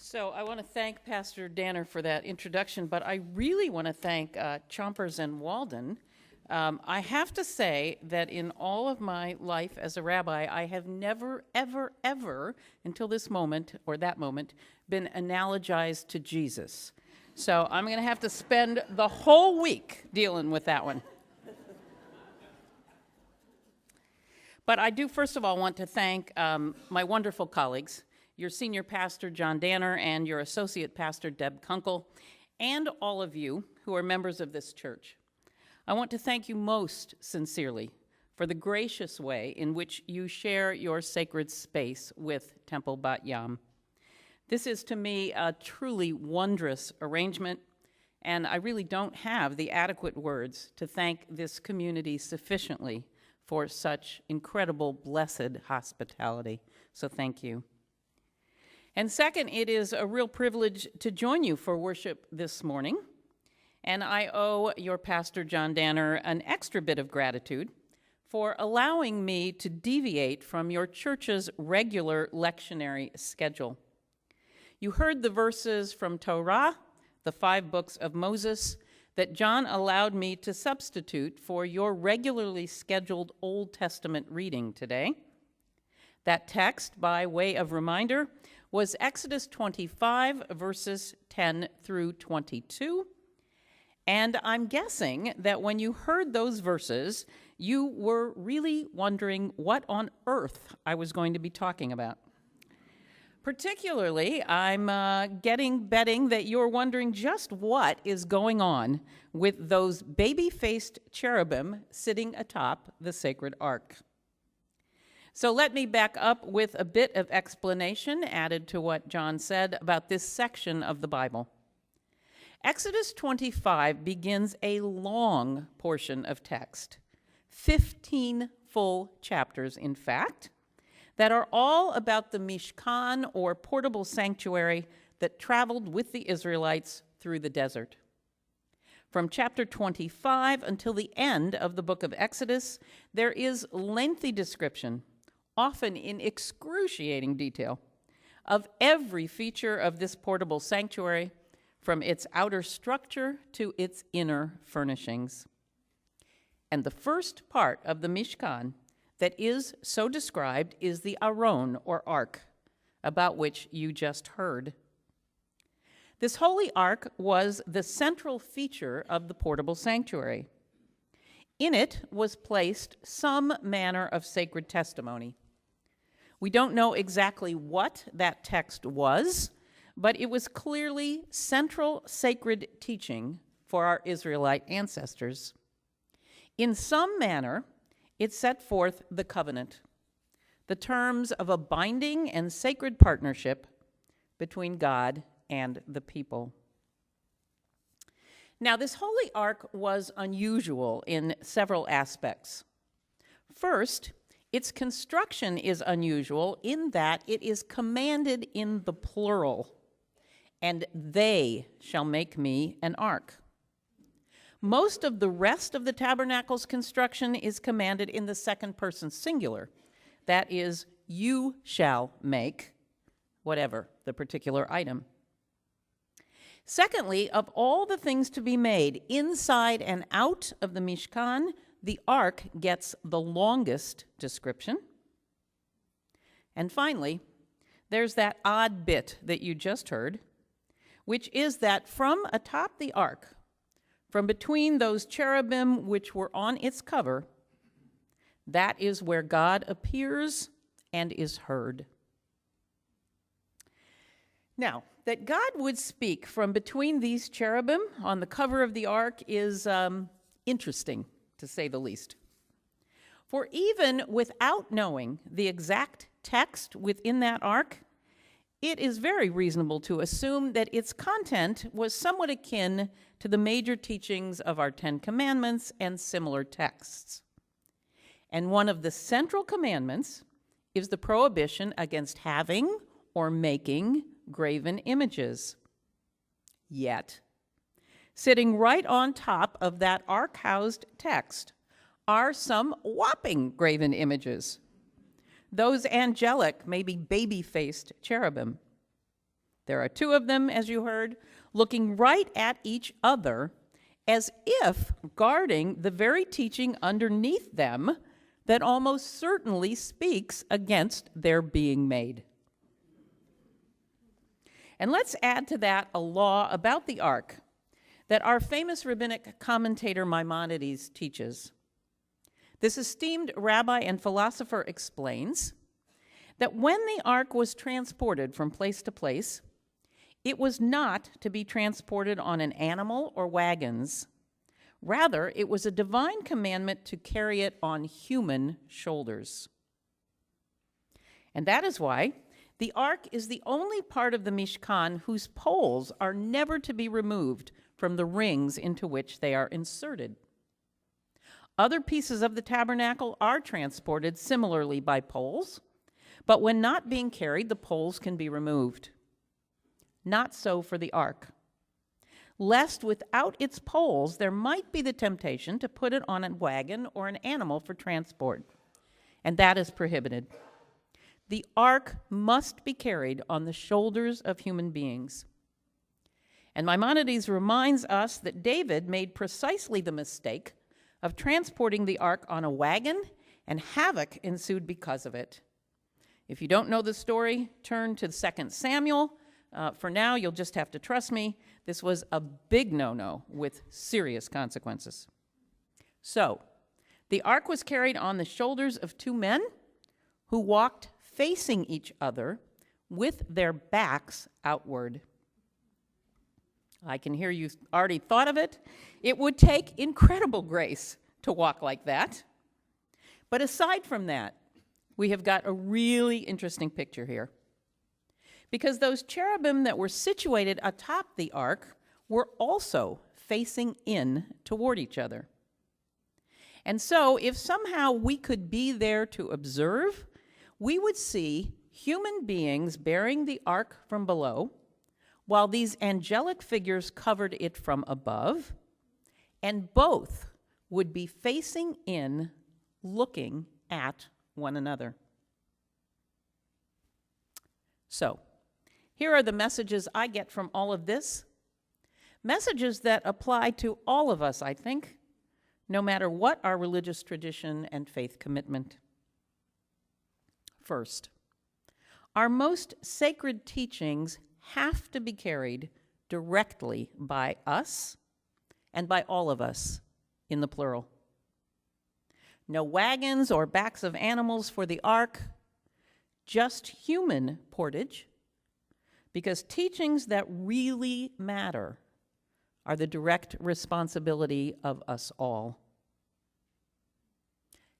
So I want to thank Pastor Danner for that introduction, but I really want to thank Chompers and Walden. I have to say that in all of my life as a rabbi, I have never, ever, ever, until this moment, or that moment, been analogized to Jesus. So I'm going to have to spend the whole week dealing with that one. But I do, first of all, want to thank my wonderful colleagues, your senior pastor, John Danner, and your associate pastor, Deb Kunkel, and all of you who are members of this church. I want to thank you most sincerely for the gracious way in which you share your sacred space with Temple Bat Yam. This is, to me, a truly wondrous arrangement, and I really don't have the adequate words to thank this community sufficiently for such incredible, blessed hospitality. So thank you. And second, it is a real privilege to join you for worship this morning. And I owe your pastor, John Danner, an extra bit of gratitude for allowing me to deviate from your church's regular lectionary schedule. You heard the verses from Torah, the 5 books of Moses, that John allowed me to substitute for your regularly scheduled Old Testament reading today. That text, by way of reminder, was Exodus 25, verses 10 through 22. And I'm guessing that when you heard those verses, you were really wondering what on earth I was going to be talking about. Particularly, I'm betting that you're wondering just what is going on with those baby-faced cherubim sitting atop the sacred ark. So let me back up with a bit of explanation added to what John said about this section of the Bible. Exodus 25 begins a long portion of text, 15 full chapters, in fact, that are all about the Mishkan, or portable sanctuary, that traveled with the Israelites through the desert. From chapter 25 until the end of the book of Exodus, there is lengthy description, often in excruciating detail, of every feature of this portable sanctuary, from its outer structure to its inner furnishings. And the first part of the Mishkan that is so described is the Aron, or ark, about which you just heard. This holy ark was the central feature of the portable sanctuary. In it was placed some manner of sacred testimony. We don't know exactly what that text was, but it was clearly central sacred teaching for our Israelite ancestors. In some manner, it set forth the covenant, the terms of a binding and sacred partnership between God and the people. Now, this holy ark was unusual in several aspects. First, its construction is unusual in that it is commanded in the plural, and they shall make me an ark. Most of the rest of the tabernacle's construction is commanded in the second person singular. That is, you shall make whatever the particular item. Secondly, of all the things to be made inside and out of the Mishkan, the ark gets the longest description. And finally, there's that odd bit that you just heard, which is that from atop the ark, from between those cherubim which were on its cover, that is where God appears and is heard. Now, that God would speak from between these cherubim on the cover of the ark is interesting, to say the least. For even without knowing the exact text within that ark, it is very reasonable to assume that its content was somewhat akin to the major teachings of our 10 Commandments and similar texts. And one of the central commandments is the prohibition against having or making graven images. Yet, sitting right on top of that ark-housed text are some whopping graven images. Those angelic, maybe baby-faced cherubim. There are two of them, as you heard, looking right at each other as if guarding the very teaching underneath them that almost certainly speaks against their being made. And let's add to that a law about the ark that our famous rabbinic commentator Maimonides teaches. This esteemed rabbi and philosopher explains that when the ark was transported from place to place, it was not to be transported on an animal or wagons. Rather, it was a divine commandment to carry it on human shoulders. And that is why the ark is the only part of the Mishkan whose poles are never to be removed from the rings into which they are inserted. Other pieces of the tabernacle are transported similarly by poles, but when not being carried, the poles can be removed. Not so for the ark, lest without its poles there might be the temptation to put it on a wagon or an animal for transport, and that is prohibited. The ark must be carried on the shoulders of human beings. And Maimonides reminds us that David made precisely the mistake of transporting the ark on a wagon, and havoc ensued because of it. If you don't know the story, turn to 2 Samuel. For now, you'll just have to trust me. This was a big no-no with serious consequences. So, the ark was carried on the shoulders of two men who walked facing each other with their backs outward. I can hear you already thought of it. It would take incredible grace to walk like that. But aside from that, we have got a really interesting picture here. Because those cherubim that were situated atop the ark were also facing in toward each other. And so, if somehow we could be there to observe, we would see human beings bearing the ark from below, while these angelic figures covered it from above, and both would be facing in, looking at one another. So, here are the messages I get from all of this. Messages that apply to all of us, I think, no matter what our religious tradition and faith commitment. First, our most sacred teachings have to be carried directly by us and by all of us, in the plural. No wagons or backs of animals for the ark, just human portage, because teachings that really matter are the direct responsibility of us all.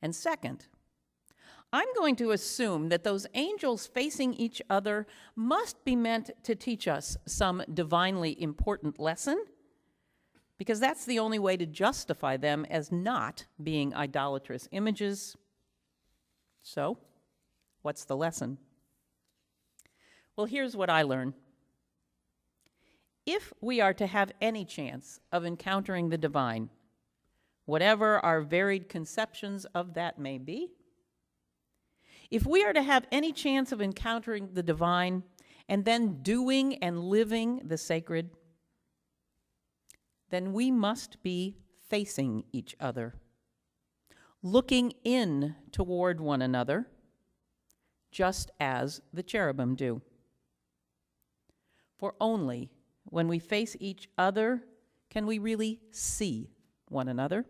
And second, I'm going to assume that those angels facing each other must be meant to teach us some divinely important lesson, because that's the only way to justify them as not being idolatrous images. So, what's the lesson? Well, here's what I learned. If we are to have any chance of encountering the divine, whatever our varied conceptions of that may be, if we are to have any chance of encountering the divine and then doing and living the sacred, then we must be facing each other, looking in toward one another, just as the cherubim do. For only when we face each other can we really see one another.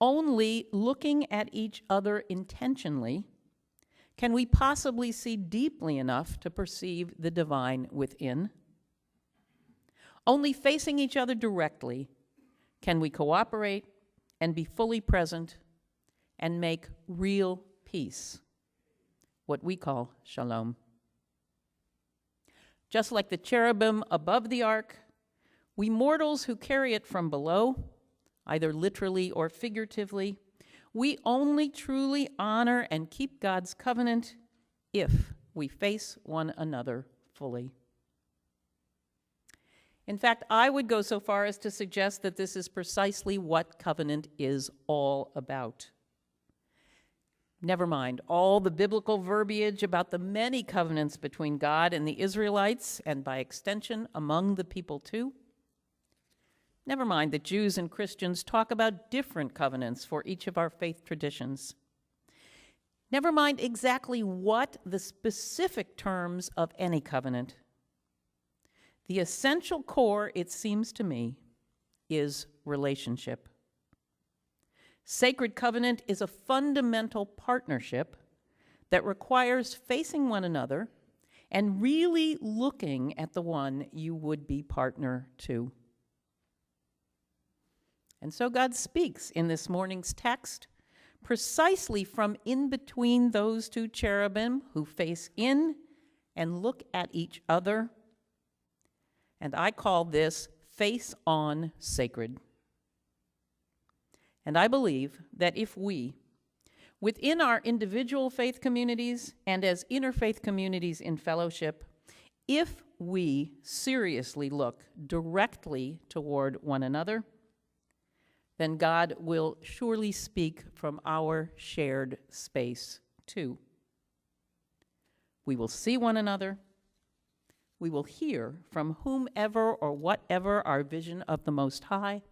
Only looking at each intentionally intentionally can we possibly see deeply enough to perceive the divine within. Only facing each other directly can we cooperate and be fully present and make real peace, what we call shalom. Just like the cherubim above the ark, we mortals who carry it from below, either literally or figuratively, we only truly honor and keep God's covenant if we face one another fully. In fact, I would go so far as to suggest that this is precisely what covenant is all about. Never mind all the biblical verbiage about the many covenants between God and the Israelites, and by extension among the people too. Never mind that Jews and Christians talk about different covenants for each of our faith traditions. Never mind exactly what the specific terms of any covenant. The essential core, it seems to me, is relationship. Sacred covenant is a fundamental partnership that requires facing one another and really looking at the one you would be partner to. And so God speaks in this morning's text precisely from in between those two cherubim who face in and look at each other. And I call this face on sacred. And I believe that if we, within our individual faith communities and as interfaith communities in fellowship, if we seriously look directly toward one another, then God will surely speak from our shared space too. We will see one another. We will hear from whomever or whatever our vision of the Most High.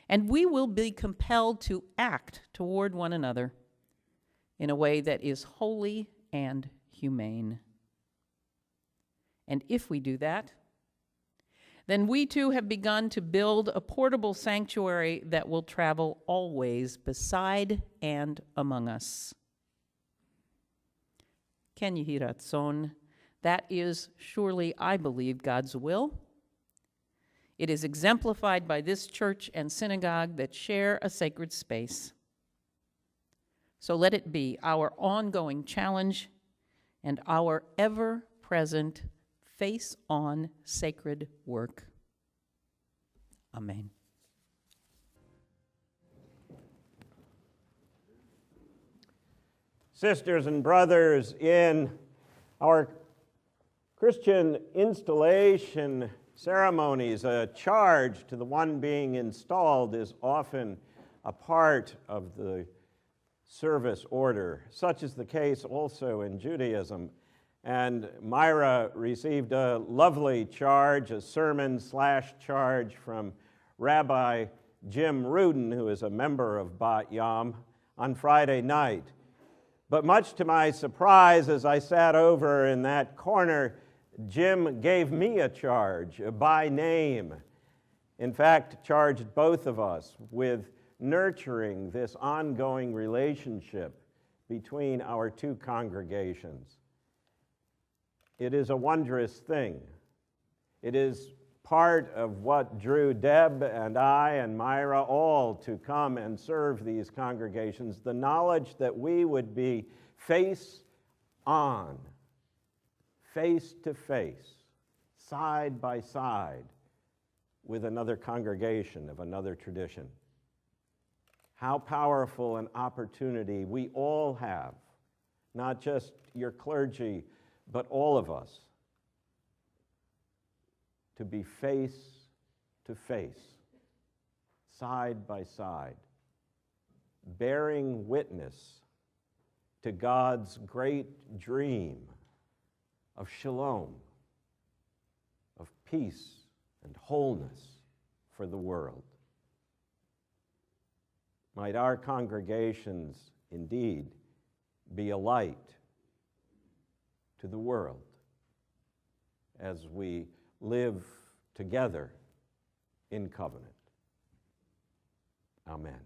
And we will be compelled to act toward one another in a way that is holy and humane. And if we do that, then we too have begun to build a portable sanctuary that will travel always beside and among us. Ken yehi ratzon, that is surely, I believe, God's will. It is exemplified by this church and synagogue that share a sacred space. So let it be our ongoing challenge and our ever-present face-on sacred work. Amen. Sisters and brothers, in our Christian installation ceremonies, a charge to the one being installed is often a part of the service order. Such is the case also in Judaism. And Myra received a lovely charge, a sermon/charge from Rabbi Jim Rudin, who is a member of Bat Yam, on Friday night. But much to my surprise, as I sat over in that corner, Jim gave me a charge by name. In fact, charged both of us with nurturing this ongoing relationship between our two congregations. It is a wondrous thing. It is part of what drew Deb and I and Myra all to come and serve these congregations, the knowledge that we would be face on, face to face, side by side with another congregation of another tradition. How powerful an opportunity we all have, not just your clergy, but all of us, to be face to face, side by side, bearing witness to God's great dream of shalom, of peace and wholeness for the world. Might our congregations indeed be a light to the world as we live together in covenant. Amen.